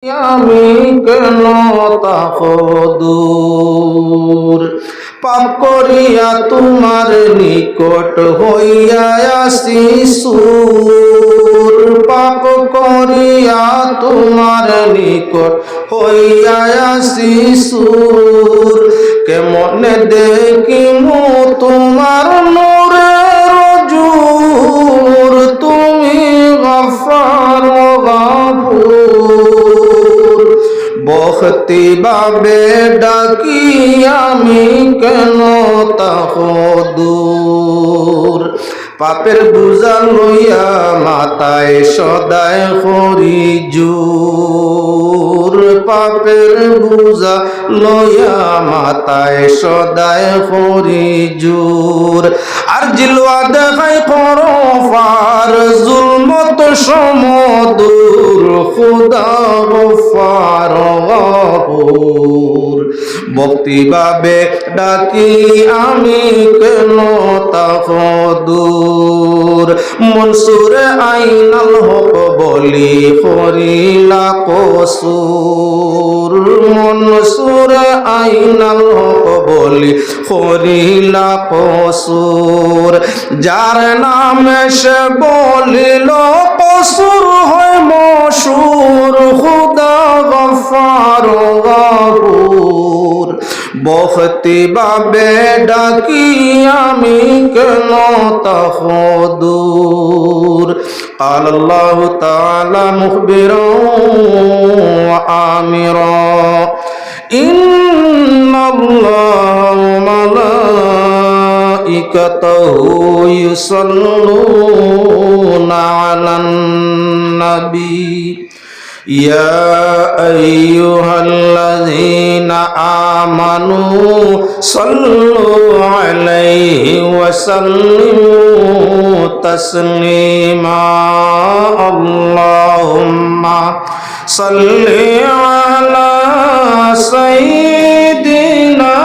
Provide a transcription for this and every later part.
আমি কেন তাহ দূর, পাপ করিয়া তোমার নিকট হইয়া আসি সুর, পাপ করিয়া তোমার নিকট হইয়া আসি সুর, কেমনে দেখিমু তোমার নূরের জুর, তুমি গফফার গফুর, বখতি বাবে ডাকি আমি কেন তাহ দূর, পাপের বোঝা লইয়া মাথায় সদায় করি জোর, পাপের বোঝা লইয়া মাথায় সদায় করি জোর, আর জিলওয়া দেখাই করো ফার জুলমত সমদূর, খুদা গফফার গফুর, ভক্তি ভাবে ডাকি আমি কেন তাহ দূর, মনসুরে আইনাল হক বলি করিলা কসুর, মনসুরে আইনাল হক বলি করিলা কসুর, যার নামে সে বলিল কসুর হয় মশহুর, খুদা গফফার গফুর, বখতি বাবে ডাকি আমি কেন তাহ দূর। قال الله تعالى مخبرا وآمرا إن الله وملائكته يصلون على النبي يا أيها الذين آمنوا صلوا عليه وسلموا تسليما اللهم صل على سيدنا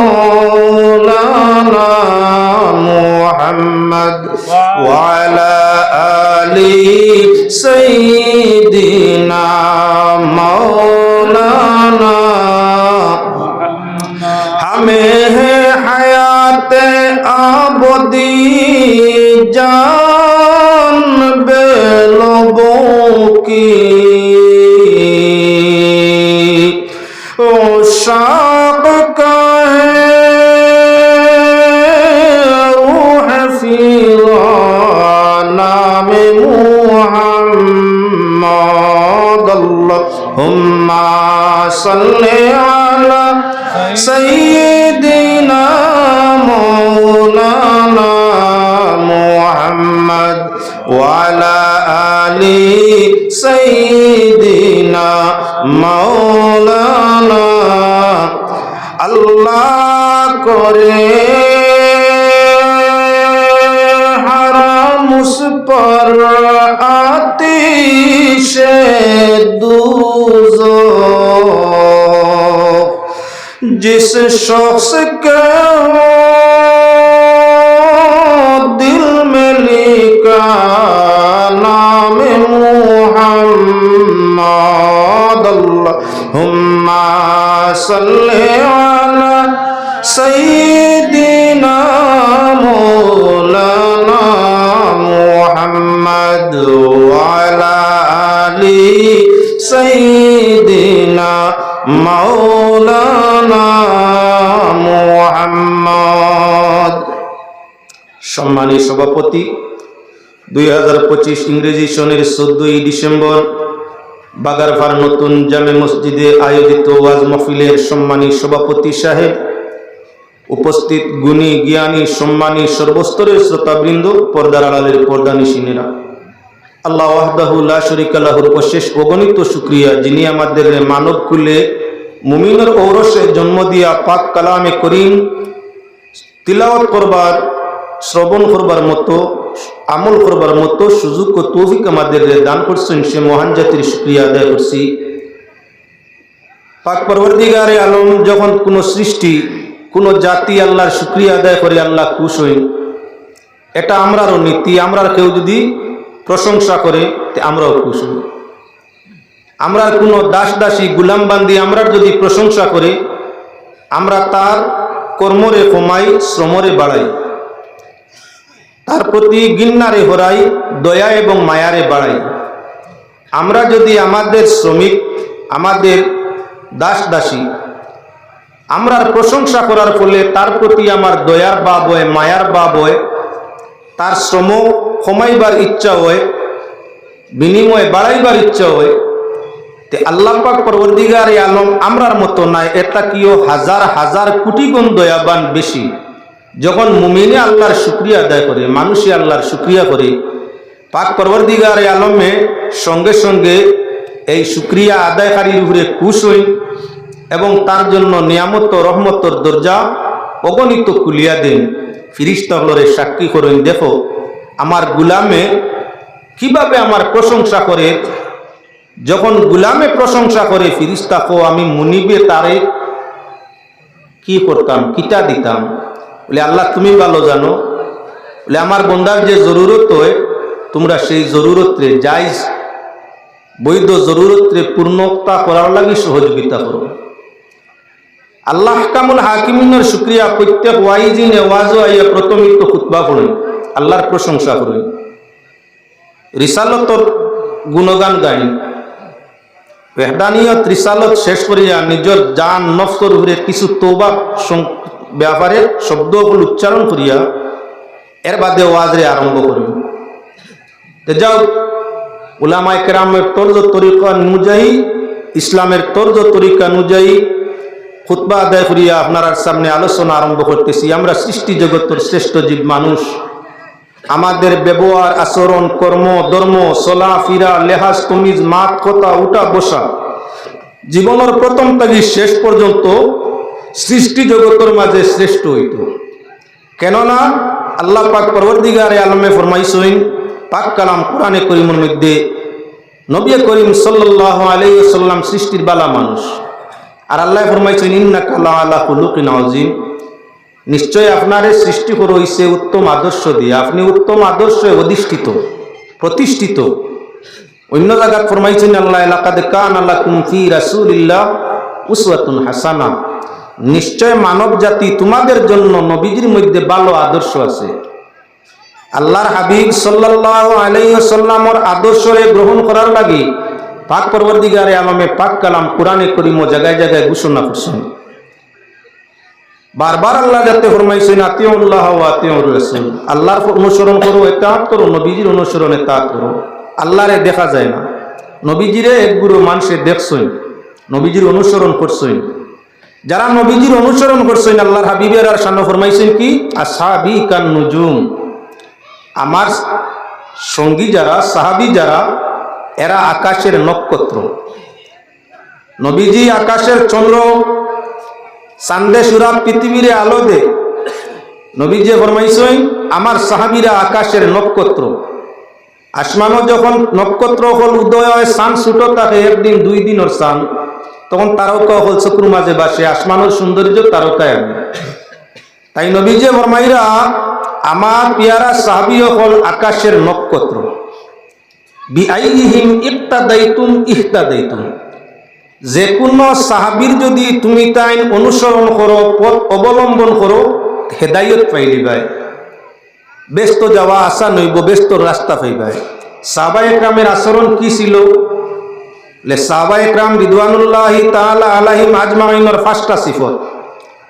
مولانا محمد وعلى آل سيدنا مولانا हमें है हयात आबदी जान बे लोगों की, ओ शाक का है रूह फिरा नाम मुहम्मद अल्लाहुम्मा सल्ली अला सय्यिदिना मौलाना मुहम्मद वाला आली सय्यिदिना मौलाना, अल्लाह करे हराम उस पर आतिशे दोज़ख, जिस शख्स के हो दिल में लिखा नाम मुहम्मद अल्लाहुम्मा सल्ली अला सय्यिदिना मौलाना मुहम्मद वाला आली सय्यिदिना मौलाना मुहम्मद। সম্মানিত সভাপতি, 2025 ইংরেজি সনের 14 ডিসেম্বর বাগারপাড় নতুন জামে মসজিদে আয়োজিত ওয়াজ মাহফিলের সম্মানিত সভাপতি সাহেব, উপস্থিত গুণী জ্ঞানী সম্মানিত সর্বস্তরের শ্রোতাবৃন্দ, পর্দার আড়ালের পর্দানিশিনেরা, আল্লাহ ওয়াহদাহু লা শারীকা লাহুর অশেষ অগণিত শুকরিয়া, যিনি আমাদের মানব কুলে মুমিনের ঔরসে জন্ম দিয়া পাক কালামে করিম তিলাওয়াত করবার, শ্রবণ করবার মতো, আমল করবার মতো সুযোগ ও তৌফিক আমাদের দান করছেন, সে মহান জাতির শুকরিয়া আদায় করছি। পাক পরবর্তীগারে আলম যখন কোনো সৃষ্টি, কোনো জাতি আল্লাহর শুকরিয়া আদায় করে আল্লাহ খুশ হই, এটা আমরারও নীতি। আমরা কেউ যদি প্রশংসা করে আমরাও খুশ হই। আমরা কোনো দাস দাসী গুলামবান্দি আমরা যদি প্রশংসা করি, আমরা তার কর্মরে কমাই, শ্রমরে বাড়াই, তার প্রতি গিন্নারে হরাই, দয়া এবং মায়ারে বাড়াই। আমরা যদি আমাদের শ্রমিক, আমাদের দাস দাসী আমরার প্রশংসা করার ফলে তার প্রতি আমার দয়ার ভাব হয়, মায়ার ভাব হয়, তার শ্রম কমাইবার ইচ্ছা হয়, বিনিময়ে বাড়াইবার ইচ্ছা হয়, তে আল্লাহ পাক পরবর্তীকার আলম আমরার মতো নাই, এটা কিও হাজার হাজার কোটি গুণ দয়াবান বেশি। যখন মুমিনে আল্লাহর শুকরিয়া আদায় করে, মানুষে আল্লাহর শুকরিয়া করে, পাক পরবর্তীকার আলমে সঙ্গে সঙ্গে এই শুকরিয়া আদায়কারীর উপরে খুশ হই এবং তার জন্য নিয়ামত রহমতর দরজা অগণিত খুলিয়া দেন। ফিরিস্তা হলরে সাক্ষী করেন, দেখো আমার গুলামে কিভাবে আমার প্রশংসা করে। যখন গুলামে প্রশংসা করে, ফিরিস্তা কো আমি মুনিবে তারে কি করতাম, কিটা দিতাম। বলে আল্লাহ তুমি ভালো জানো। বলে আমার বন্দার যে জরুরত হয়, তোমরা সেই জরুরতরে জায়জ বৈধ জরুরতরে পূর্ণতা করার লাগি সহযোগিতা করো। আল্লাহ কামুল হাকিমিনের শুক্রিয়া প্রত্যেক ওয়াইজিনে ওয়াজও আইয়া প্রথমিত খুতবা করেন, আল্লাহর প্রশংসা করেন, রিসালতর গুণগান গাইন। ওয়াহদানিয়ত রিসালত শেষ করিয়া নিজের জান নফসর উপরে কিছু তওবা ব্যাপারে শব্দগুলো উচ্চারণ করিয়া এর বাদে ওয়াজরে আরম্ভ করেন। যাও উলামায়ে কেরামের তর্জ তরিকা অনুযায়ী, ইসলামের তর্জ তরিকা অনুযায়ী খুতবা আদায় করিয়া আপনার সামনে আলোচনা আরম্ভ করতেছি। আমরা সৃষ্টি জগতের শ্রেষ্ঠ জীব মানুষ। আমাদের ব্যবহার, আচরণ, কর্ম, ধর্ম, চলা ফিরা, লেহাজ তমিজ, মাত, কথা, উঠা বসা, জীবনের প্রথম থেকে শেষ পর্যন্ত সৃষ্টি জগতের মাঝে শ্রেষ্ঠ হইত। কেননা আল্লাহ পাক পরবর্তীকারে আলমে ফরমাইছেন পাক কালাম কোরআনে করিমের মধ্যে, নবী করিম সাল্লাল্লাহু আলাইহি ওয়াসাল্লাম সৃষ্টির বালা মানুষ। আর আল্লাহ ফরমাইছেন ইন্নাকা লাআলা খুলুকিন আযীম, নিশ্চয় আপনারে সৃষ্টি করা হইছে উত্তম আদর্শ দিয়ে, আপনি উত্তম আদর্শে অধিষ্ঠিত প্রতিষ্ঠিত। অন্য জায়গায় ফরমাইছেন আল্লাহ লাকাদ কানা লাকুম ফি রাসূলিল্লাহ উসওয়াতুন হাসানাহ, নিশ্চয় মানব জাতি তোমাদের জন্য নবীজির মধ্যে ভালো আদর্শ আছে। আল্লাহর হাবিব সাল্লাল্লাহু আলাইহি ওয়াসাল্লামের আদর্শরে গ্রহণ করার লাগি পাক পরবর্তীকারে আলমে পাক কালাম কোরআনে করিম জায়গায় জায়গায় ঘোষণা করছেন। বারবার আল্লাহ যাতে ফরমাইছেন আতিউল্লাহ ওয়া আতিউর রাসূল, আল্লাহর অনুসরণ করো, ইতাআত করো, নবীজির অনুসরণ ইতাআত করো। আল্লাহরে দেখা যায় না, নবীজিরে একগুলো মানুষে দেখছেন, নবীজির অনুসরণ করছেন। যারা নবীজির অনুসরণ করছেন, আল্লাহর হাবিবের আর শান ফরমাইছেন কি আসহাবি কান নুজুম, আমার সঙ্গী যারা, সাহাবী যারা, এরা আকাশের নক্ষত্র। নবীজি আকাশের চন্দ্র, চাঁদে সুরা পৃথিবীরে আলো দে। নবীজি ফরমাইছেন আমার সাহাবীরা আকাশের নক্ষত্র। আসমানও যখন নক্ষত্র হল উদয় হয়, চাঁদ ছুটো থাকে একদিন দুই দিনের চাঁদ, তখন তারকা হল চকুর মাঝে বাসে, আসমানের সৌন্দর্য তারকায় আনে। তাই নবীজি ফরমাইরা আমার পিয়ারা সাহাবী হল আকাশের নক্ষত্র। বিআইহিম ইক্তাদাইতুম ইহতাদাইতুম, যে কোনো সাহাবীর যদি তুমি তাই অনুসরণ করো, পথ অবলম্বন করো, হেদায়ত পাইলিবাই, ব্যস্ত যাওয়া আসা নইব, ব্যস্ত রাস্তা পাইবাই। সাহাবায়ে কেরামের আচরণ কি ছিল? সাহাবায়ে কেরাম রিদওয়ানুল্লাহি তাআলা আলাইহিম আজমাইনের পাঁচটা সিফত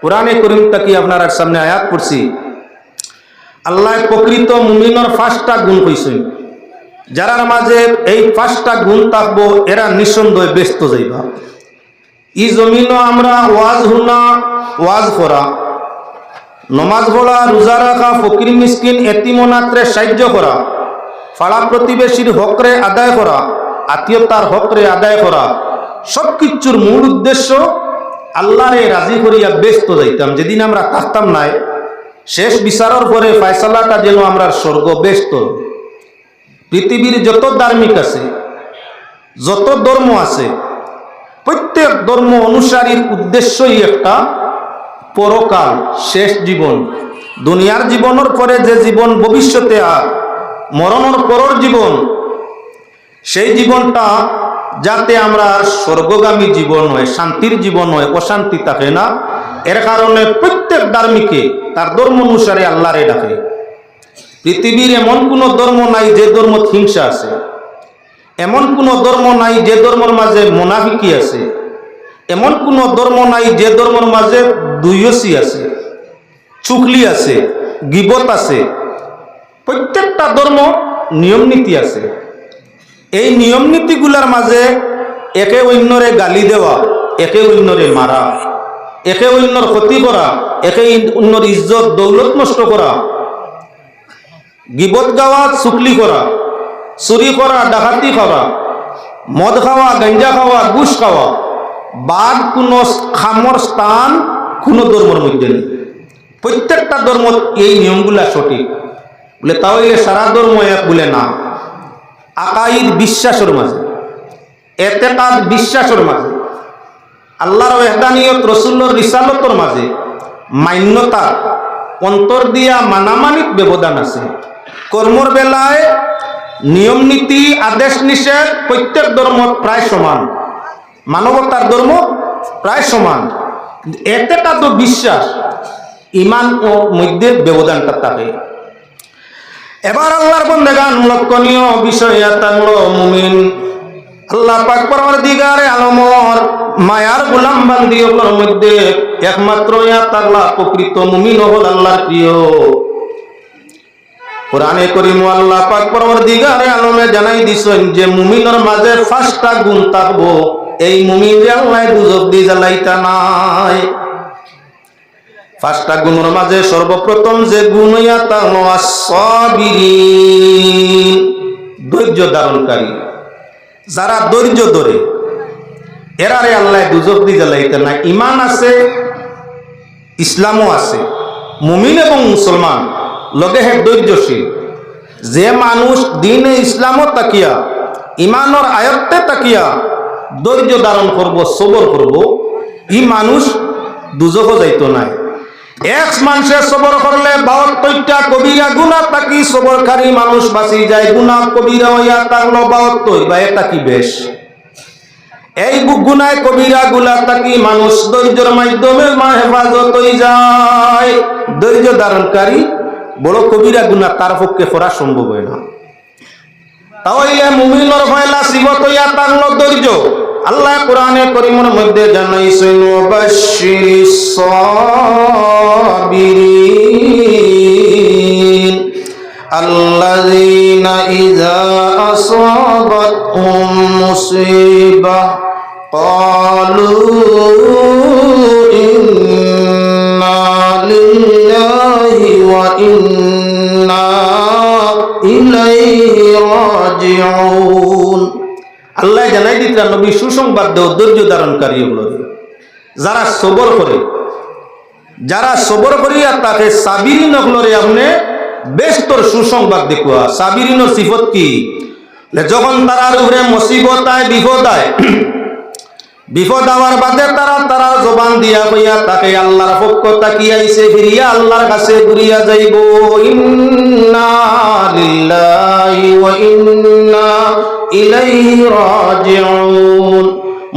কোরআনে করিম তাকি আপনার সামনে আয়াত পড়ছি। আল্লাহ প্রকৃত মুমিনের পাঁচটা গুণ কইছেন, যারার মাঝে এই পাঁচটা গুণ থাকবো এরা নিঃসন্দেহে ব্যস্ত যাইবা। ই জমিন আমরা ওয়াজ হুনা, ওয়াজ করা, নমাজ পড়া, রোজা রাখা, ফকির মিসকিন এতিম অনাথরে সাহায্য করা, পাড়া প্রতিবেশীর হকরে আদায় করা, আত্মীয়তার হকরে আদায় করা, সব কিছুর মূল উদ্দেশ্য আল্লাহরে রাজি করিয়া ব্যস্ত যাইতাম। যেদিন আমরা থাকতাম নাই, শেষ বিচারের পরে ফয়সালাটা যেন আমরা স্বর্গ ব্যস্ত। পৃথিবীর যত ধার্মিক আছে, যত ধর্ম আছে, প্রত্যেক ধর্ম অনুসারীর উদ্দেশ্যই একটা পরকাল, শেষ জীবন। দুনিয়ার জীবনের পরে যে জীবন ভবিষ্যতে আর মরণের পরের জীবন, সেই জীবনটা যাতে আমরা স্বর্গগামী জীবন হয়, শান্তির জীবন হয়, অশান্তি থাকে না। এর কারণে প্রত্যেক ধার্মিকে তার ধর্ম অনুসারে আল্লাহরে ডাকে। পৃথিবীর এমন কোনো ধর্ম নাই যে ধর্ম হিংসা আছে, এমন কোনো ধর্ম নাই যে ধর্মের মাঝে মুনাফিকি আছে, এমন কোনো ধর্ম নাই যে ধর্মের মাঝে দুইয়সি আছে, চুগলি আছে, গীবত আছে। প্রত্যেকটা ধর্ম নিয়ম নীতি আছে। এই নিয়ম নীতিগুলার মাঝে একে অন্যরে গালি দেওয়া, একে অন্যরে মারা, একে অন্যর ক্ষতি করা, একে অন্যর ইজ্জত দৌলত নষ্ট করা, গীবত গাওয়া, চুগলি করা, চুরি করা, ডাকাতি করা, মদ খাওয়া, গাঞ্জা খাওয়া, ঘুষ খাওয়া, বাদ কোনো খামর স্থান কোনো ধর্মের মধ্যে নেই। প্রত্যেকটা ধর্ম এই নিয়মগুলা সঠিক বলে, তাহলে সারা ধর্ম এক বলে না। আকাইদ বিশ্বাসের মাঝে, এতেকাদ বিশ্বাসের মাঝে, আল্লাহর ওয়াহদানিয়ত, রাসূলের রিসালতর মাঝে মান্যতা অন্তর দিয়া মানামানিক ব্যবধান আছে। কর্মর বেলায় নিয়ম নীতি, আদেশ নিষেধ প্রত্যেক ধর্ম প্রায় সমান, মানবতার ধর্ম প্রায় সমান। এতেকাদ বিশ্বাস, ইমান ও মধ্যে ব্যবধানটা থাকে। এবার আল্লাহর বান্দাগান লক্ষণীয় বিষয় থাকলো মুমিন আল্লাহ পাক পরওয়ারদিগারে আলমর মায়ার গোলাম বান্দিওর মধ্যে একমাত্র থাকলা প্রকৃত মুমিন হল আল্লাহর প্রিয়। কোরআনে করিম আল্লাহ পাক পরওয়ারদিগারে আলমে জানাই দিছেন যে মুমিনের মাঝে 5টা গুণ থাকবো। এই মুমিন যে আল্লাহ দুজক দি জ্বালাইতা নাই। 5টা গুণের মাঝে সর্বপ্রথম যে গুণ হইয়া তা হলো আস-সাবিরিন, ধৈর্য ধারণকারী। যারা ধৈর্য ধরে এরারে আল্লাহ দুজক দি জ্বালাইতে না। ইমান আছে, ইসলামও আছে, মুমিন এবং মুসলমান লগে হে ধৈর্যশীল। যে মানুষ দিনে ইসলামও তাকিয়া, ইমানর আয়ত্তে তাকিয়া ধৈর্য ধারণ করব, সবর করব, ই মানুষ দুজকও যাইতো নাই। এক মানুষের সবর করলে 72টা কবিরা গুনাহ তাকি সবরকারী মানুষ বাঁচি যায়। গুনাহ কবিরা হইয়া থাকলো 72, বা এটা কি বেশ। এই গুনাহ কবিরা গুলা তাকি মানুষ ধৈর্যের মাধ্যমে হেফাজত হয়ে যায়। ধৈর্য ধারণকারী বড় কবিরা গুনাহ তার পক্ষে করা সম্ভব হয় না। তাহলে মুমিনের ফয়লা সিবত হইয়া থাকলো ধৈর্য। আল্লাহ কোরআনে করিমের মধ্যে জানাইছেন ওয়াবাশশিরিস সাবিরিন আল্লাযীনা ইযা আসাবাতহুম মুসিবাহ ক্বালু ইন্না লিল্লাহি ওয়া ইন্না ইলাইহি রাজিউন। আল্লাহ জানাই দিতেন নবী সুসংবাদ দেও ধৈর্য ধারণকারী হলো যারা সবর করে, যারা সবর করিয়া তাকে সাবিরিন হলরে আপনি বেস্তর সুসংবাদ দেখুয়া। সাবিরিনের সিফত কি? যখন তারার উপরে মুসিবত আয়, বিপদ আয়, বিপদ হওয়ার বাদে তারা জবান দিয়া কইয়া তাকে আল্লাহর পক্ষ তাকিয়াইছে ফিরিয়া আল্লাহর কাছে ঘুরিয়া যাইব। ইন্না লিল্লাহি ওয়া ইন্না ইলাইহি রাজিউন।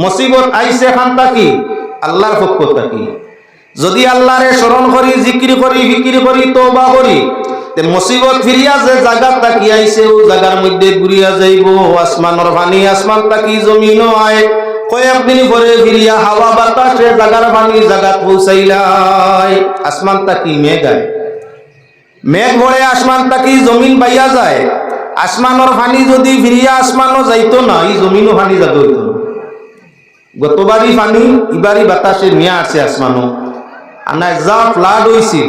মুসিবত আইছে খান তাকি আল্লাহর পক্ষ তাকি। যদি আল্লাহরে স্মরণ করি, জিকির করি, ফিকির করি, তওবা করি, তে মুসিবত ফিরিয়া যে জায়গা তাকি আইছে ও জায়গার মধ্যে ঘুরিয়া যাইব। আসমানের পানি আসমান তাকি জমিনও আয়, কয়েকদিন পরে ফিরিয়া হাওয়া বাতাসে জাগার পানি জাগাত পৌঁছাইলাই। আসমান তাকি মেঘ আয়, মেঘ ভরে আসমান তাকি জমিন বাইয়া যায়। আসমানের পানি যদি ফিরিয়া আসমানও যাইতো না, এই জমিনও পানি যাত হইত না। গতবারই পানি ইবারই বাতাসে নিয়ে আসছে আসমানও। আনায় যা ফ্লাড হয়েছিল,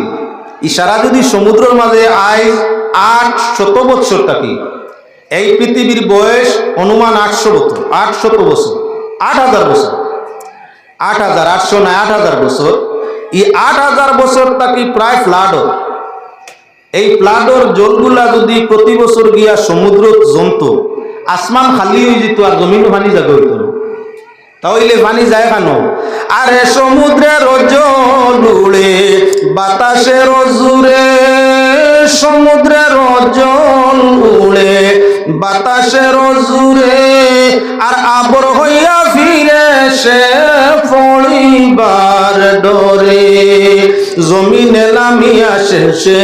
ইশারা যদি সমুদ্রের মাঝে আজ 800 বছর থাকি, এই পৃথিবীর বয়স অনুমান 800 বছর, 800 বছর, 8000 বছর, 8000, 800 না 8000 বছর। এই 8000 বছর থাকি প্রায় ফ্লাড। এই ফ্লাডর জলগুলা যদি প্রতি বছর গিয়া সমুদ্র জমতো, আসমান খালি হয়ে যেত আর জমিন পানি জায়গা হইত না। তাহলে পানি যায় কেন? আরে সমুদ্রের জল উড়ে বাতাসের জুড়ে, সমুদ্রের জল উড়ে বাতাসের জুরে আর আবর হইয়া ফিরে সে পড়িবার ডরে জমিনে নামিয়া শেষে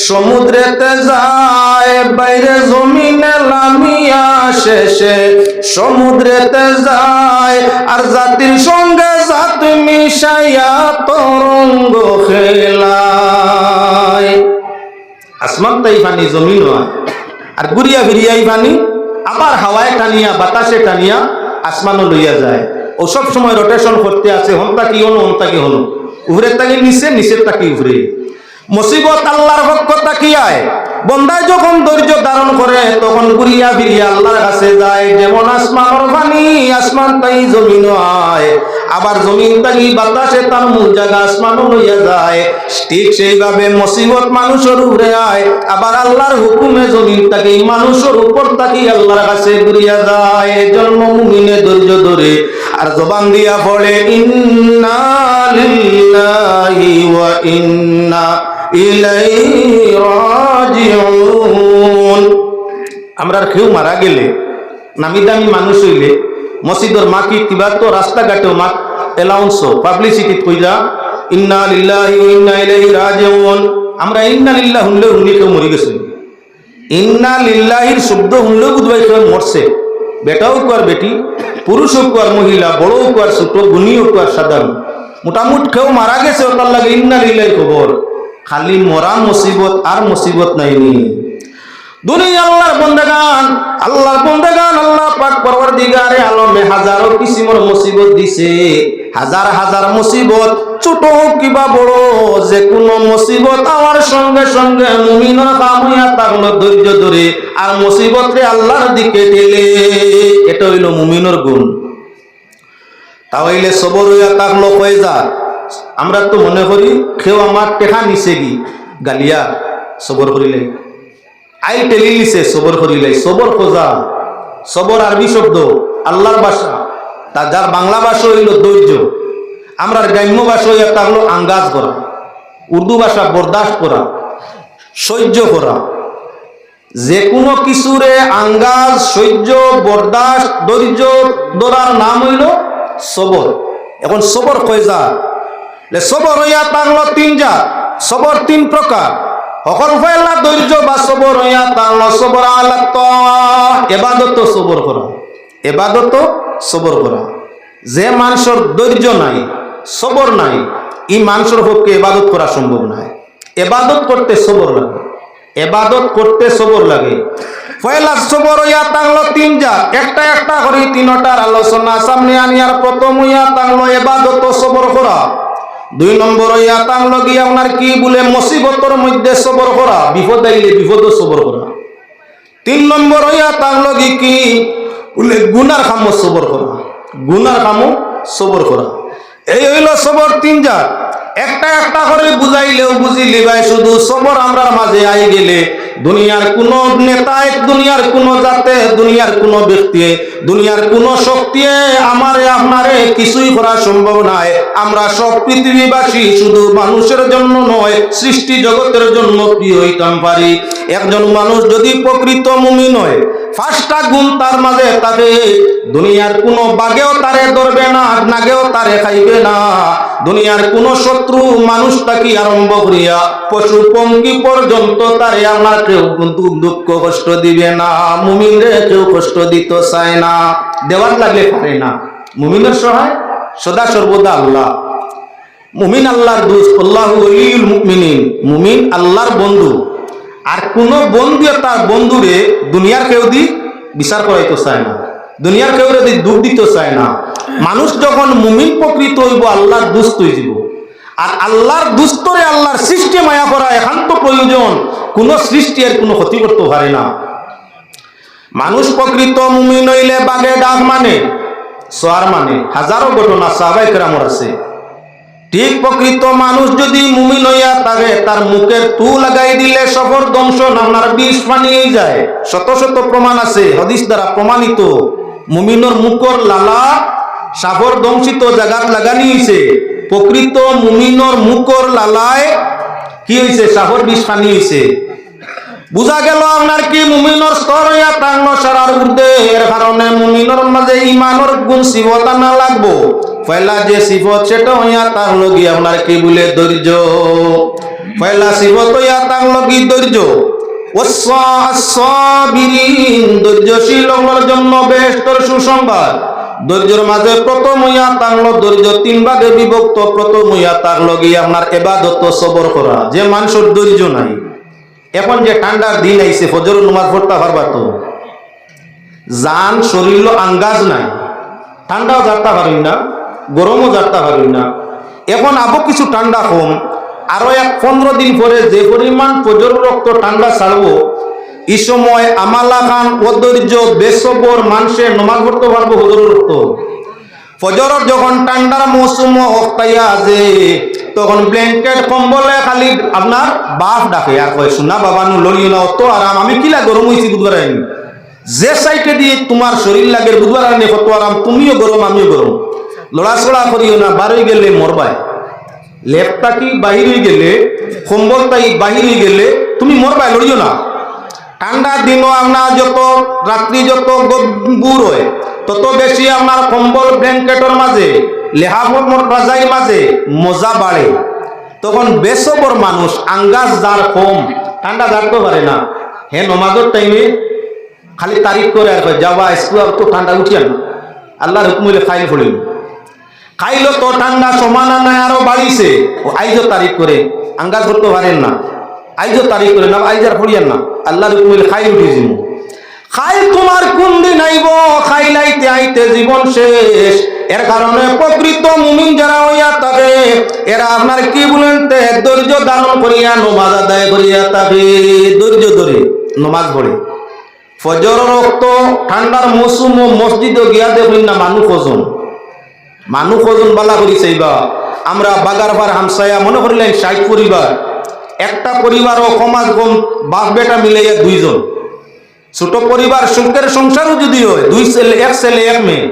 সমুদ্রেতে যায় বাইরে জমিনে নামিয়া শেষে সমুদ্রেতে যায় আর জাতির সঙ্গে জাত মিশাইয়া তরঙ্গ খেলায় আসমান তাই পানি জমিন হয় আর ঘুরিয়া ফিরিয়াই পানি আবার হাওয়ায় টানিয়া বাতাসে টানিয়া আসমানও লইয়া যায় ও সব সময় রোটেশন করতে আছে হন্তা কি হলো হন্তা কি হলো উপরের তাকি নিচে নিচের তাকি উপরে মুসিবত আল্লাহর পক্ষ তাকিয়ায় বন্দায় যখন ধৈর্য ধারণ করে তখন ঘুরিয়া ফিরিয়া আল্লাহর কাছে যায় যেমন আসমানের পানি আসমান তাই জমিন হয় আবার জমিন তাই বাতাসে তার মূল জায়গা আসমানও লইয়া যায় ঠিক সেইভাবে মুসিবত মানুষের উপরে আয় আবার আল্লাহর হুকুমে জমিন তাকে মানুষের উপর তাকি আল্লাহর কাছে ঘুরিয়া যায় জন্ম মুমিনে ধৈর্য ধরে আর জবান দিয়া পড়ে ইন্না লিল্লাহি ওয়া ইন্না ইলাইহি রাজিউন আমরা কেউ মারা গেলে নামি দামি মানুষ হইলে মসজিদের মাকি কিবা তো রাস্তাঘাটেও মাক অ্যালাউন্স পাবলিসিটি কইরা ইন্না লিল্লাহি ওয়া ইন্না ইলাইহি রাজিউন আমরা ইন্না লিল্লাহি শুনলে উনি কেউ মরে গেছে ইন্না লিল্লাহির শব্দ শুনলে বুঝবাই কেউ মরছে বেটা হোক আর বেটি পুরুষ হোক আর মহিলা বড় হোক আর ছোট গুণী হোক আর সাধারণ মোটামুটি কেউ মারা গেছে ওটার লাগে ইন্না লিল্লাহি খবর খালি মরা মুসিবত আর মুসিবত নাইনি দুনিয়া আল্লাহর বন্দেগান আল্লাহ পাক পরওয়ারদিগারে আলমে হাজারো কিসিমের মুসিবত দিছে হাজার হাজার মুসিবত ছোট হোক কিবা বড় যে কোনো মুসিবত আমার সঙ্গে সঙ্গে মুমিনের কাম হইয়া থাকলো ধৈর্য ধরে আর মুসিবতরে আল্লাহর দিকে ঠেলে এটা হইল মুমিনের গুণ তাহলে সবর হইয়া থাকলো কয়জা আমরা তো মনে করি কেউ আমার টেকা নিছে কি গালিয়া সবর করিলে আই টেলি নিছে সবর করিলে সবর খোঁজা সবর আরবি শব্দ আল্লাহর ভাষা তা যার বাংলা ভাষা হইল ধৈর্য আমরা গ্রাম্য ভাষা হইয়া থাকলো আঙ্গাজ করা উর্দু ভাষা বরদাস্ত করা সহ্য করা যে কোনো কিছুরে আঙ্গাজ সহ্য বরদাস্ত ধৈর্য ধরার নাম হইল সবর এখন সবর কয়জা সবর হইয়া থাকলো তিন জাত সবর তিন প্রকার সকল ফেলা ধৈর্য বা সবর হইয়া থাকলো সবর আলাত এবাদত সবর করা এবাদত সবর করা যে মানুষের ধৈর্য নাই সবর নাই এই মানুষের পক্ষে এবাদত করা সম্ভব নয় এবাদত করতে সবর লাগে এবাদত করতে সবর লাগে পয়লা সবর হইয়া থাকলো তিন জাত একটা একটা করে তিনটার আলোচনা সামনে আনিয়ার প্রথম হইয়া থাকলো এবাদত সবর করা দুই নম্বর হইয়া থাকলো কি আপনার কি বলে মুসিবতের মধ্যে সবর করা বিপদ আইলে বিপদ সবর করা তিন নম্বর হইয়া থাকলো কি বলে গুনার কাম সবর করা গুনার কাম সবর করা এই হইল সবর তিন জাত একটা একটা করে বুঝাইলেও বুঝিলি ভাই শুধু সবর আমরার মাঝে আই গেলে দুনিয়ার কোন নেতায় দুনিয়ার কোন জাতে দুনিয়ার কোন ব্যক্তি দুনিয়ার কোন শক্তি আমারে আপনারে কিছুই করা সম্ভব নয় আমরা সব পৃথিবীবাসী শুধু মানুষের জন্য নয় সৃষ্টি জগতের জন্য কি হইতাম পারি একজন মানুষ যদি প্রকৃত মুমিন হয় পাঁচটা গুণ তার মাঝে থাকে দুনিয়ার কোন বাগেও তারে ধরবে না নাগেও তারে খাইবে না দুনিয়ার কোন শত্রু মানুষটাকে আরম্ভ করিয়া পশু পঙ্গি পর্যন্ত তারে আমার কেউ দুঃখ কষ্ট দিবে না মুমিনরে কেউ কষ্ট দিতে চায় না দেওয়ার লাগলে পারে না মুমিনের সহায় সদা সর্বদা আল্লাহ মুমিন আল্লাহর দোস্ত আল্লাহু ওয়ালিউল মুমিনিন মুমিন আল্লাহর বন্ধু আর কোন বন্ধু তার বন্ধুরে দুনিয়ার কেউ দি বিচার করাইতে চায় না দুনিয়ার কেউ যদি দুঃখ দিতে চায় না মানুষ যখন মুমিন প্রকৃত হইব আল্লাহর দোস্ত হইব আর আল্লাহর দুস্তরে আল্লাহর সৃষ্টি মায়া করা একান্ত প্রয়োজন কোন সৃষ্টি এর কোনো ক্ষতি করতে পারে না মানুষ প্রকৃত মুমিন হইলে বাগে ডাক মানে সোয়ার মানে হাজারো ঘটনা সাহাবায়ে কেরামের আছে ঠিক প্রকৃত মানুষ যদি মুমিন হইয়া থাকে তার মুখের তু লাগাই দিলে সফর ধ্বংস নামনার বিষ পানিয়ে যায় শত শত প্রমাণ আছে হাদিস দ্বারা প্রমাণিত মুমিনের মুখর লালা সাফর ধ্বংসিত জায়গাত লাগানি হইছে প্রকৃত মুমিনের মুখর লালায় কি হইছে সাফর বিষ পানি হইছে বুঝা গেল আপনার কি মুমিনের স্তর ইয়া টাঙ্গ সারার ঊর্ধ্বে, এর কারণে মুমিনের মাঝে ইমানের গুণ সিফত না লাগবো। পয়লা যে সিফত সেটা হইয়া তার লগি আপনার কি বলে ধৈর্য। পয়লা সিফত হইয়া তার লগি ধৈর্য। ওয়াস-সাবিরিন, ধৈর্যশীলদের জন্য বেহেশতের সুসংবাদ। ধৈর্যের মাঝে প্রথম হইয়া তাহলো ধৈর্য তিন ভাগে বিভক্ত। প্রথম হইয়া তাহলো গিয়ে আপনার ইবাদত সবর করা। যে মানুষের ধৈর্য নাই, এখন যে ঠান্ডার দিন আইছে ফজর নামাজ পড়তে পারবা তো, জান শরীর আঙ্গাজ নাই, ঠান্ডাও যাত্রা পারি না, গরমও যাত্রা পারি না। এখন আবো কিছু ঠান্ডা কম, আরো 15 দিন পরে যে পরিমাণ ফজর রক্ত ঠান্ডা ছাড়বো, এই সময় আমালা খান অধৈর্য বেসবর মানুষে নমাজ পড়তে পারবো ফজর রক্ত। ফজরের যখন ঠান্ডার মৌসুম হতাইয়া আছে, তখন ব্ল্যাঙ্কেট কম্বলে খালি আপনার বাপ ডাকে আর কয় শোনা বাবা নু লড়িও না, অত আরাম। আমি কিলা গরম হয়েছি বুধবার আইনি, যে সাইটে দিয়ে তোমার শরীর লাগে বুধবার আইনি কত আরাম, তুমিও গরম আমিও গরম। লড়াচড়া করিও না, বার হয়ে গেলে মরবাই। লেপটা কি বাহির হয়ে গেলে, কম্বলটাই বাহির হয়ে গেলে তুমি মরবাই, লড়িও না। ঠান্ডার দিনও আপনার যত রাত্রি যত গভীর হয়, তত বেশি আপনার কম্বল ব্ল্যাঙ্কেটের মাঝে লেহাবর রাজাইর মাঝে মজা বাড়ে। তখন বেসবর মানুষ আঙ্গাজ যার কম, ঠান্ডা জানতে পারে না, হে নমাজের টাইমে খালি তারিখ করে আর যাবা স্কুল তো ঠান্ডা উঠিয়া না, আল্লাহর হুকুম হইলে ফাইল পড়িল। খাইলো তো ঠান্ডা সমান নাই আরো বাড়িছে, ও আইজো তারিখ করে আঙ্গাজ করতে পারেন না, আইজো তারিখ করে না, আইজার পড়িয়ান না, আল্লাহর হুকুম হইলে খাই উঠে যাবো। খাই তোমার কোন দিন আইব, খাইলাইতে আইতে জীবন শেষ। এর কারণে প্রকৃত মুমিন যারা হইয়া থাকে, এরা আপনার কি বলেন ধৈর্য ধারণ করিয়া নমাজ আদায় করিয়া থাকে, ধৈর্য ধরে নমাজ পড়ে। ফজর রক্ত ঠান্ডার মৌসুম মসজিদে গিয়া দেখুন না মানুষ ওজন বালা করিছে। বা আমরা বাগারপাড় হামসায়া মনে করিলেন 60 পরিবার, একটা পরিবারও সমাজ কম বাপ বেটা মিলে 2 জন। ছোট পরিবার সুখের সংসারও যদি হয়, 2 ছেলে 1 ছেলে 1 মেয়ে,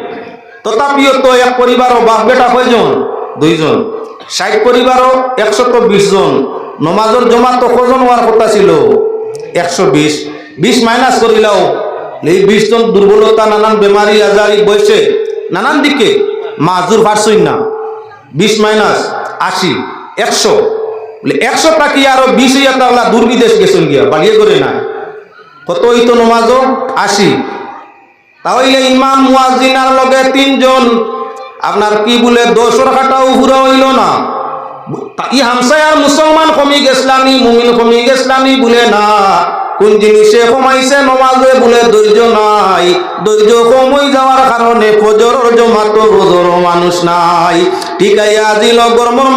তথাপিও তো এক পরিবারও বাপ বেটা কয়জন? 2 জন। 60 পরিবারও 120 জন। নমাজের জমা তো কজন হওয়ার কথা ছিল? 120। 20 মাইনাস করিলাও, এই 20 জন দুর্বলতা, নানান বেমারি আজারি বয়সে নানান দিকে মাজুর পারছই না। 20 মাইনাস 80, 100 বলে 100টা কি আরো 20 হইয়া তাহলে দূর বিদেশ গেছেন গিয়া বাড়িয়ে করে না, কত হইতো নমাজও 80। তাহলে ইমাম মুয়াজ্জিনার লগে 3 জন আপনার কি বলে 10 টাকাটাও পুরো হইল না। ই হামসায়ার মুসলমান কমি গেছলানি, মুমিন কমি গেছলানি বলে না, কোন জিনিসে কমাইছে নমাজে বলে ধৈর্য নাই। ধৈর্য কমই যাওয়ার কারণে ফজরের জমাতো রোজর মানুষ নাই। ঠিক আছে, আজি গরমের